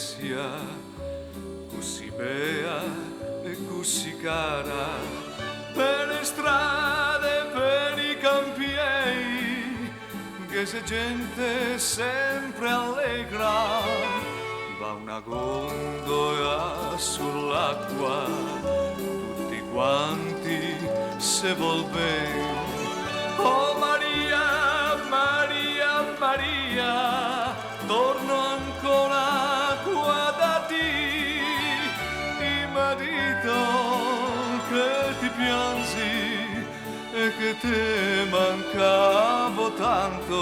Venezia, così bella e così cara, per le strade, per i campiei, che se gente sempre allegra, va una gondola sull'acqua, tutti quanti se vol bene. Oh Maria, Maria, Maria, torno ancora qua da te, il marito che ti piangi e che te mancavo tanto.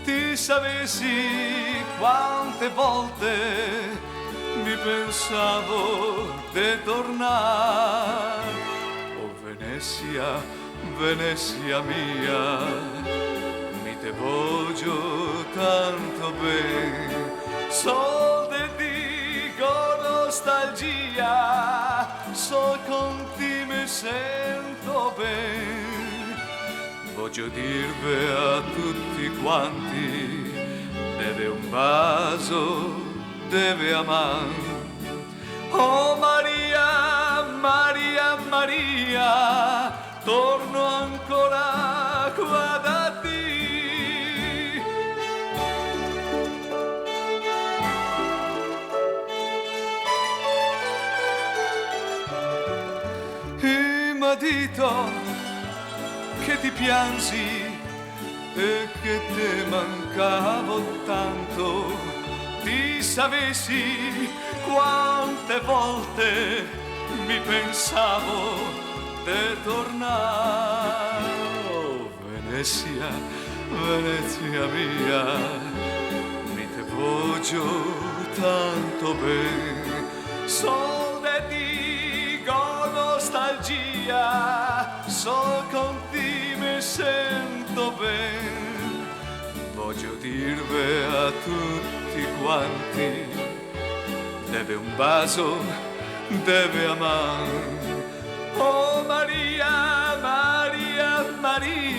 Ti sapessi quante volte mi pensavo di tornare. Oh Venezia, Venezia mia, mi te voglio tanto bene, sol te dico nostalgia, sol con te mi sento bene. Voglio dirvi a tutti quanti, deve un vaso, deve amare. Oh Maria, Maria, Maria, torno ancora qua da te. E m'ha detto che ti piangi e che te mancavo tanto. Ti sapessi quante volte mi pensavo di tornare. Oh Venezia, Venezia mia, mi te voglio tanto bene, sol de dico nostalgia, sol con te mi sento bene. Voglio dirvi a tutti quanti, deve un bacio, deve amare. Oh Maria, Maria, Maria,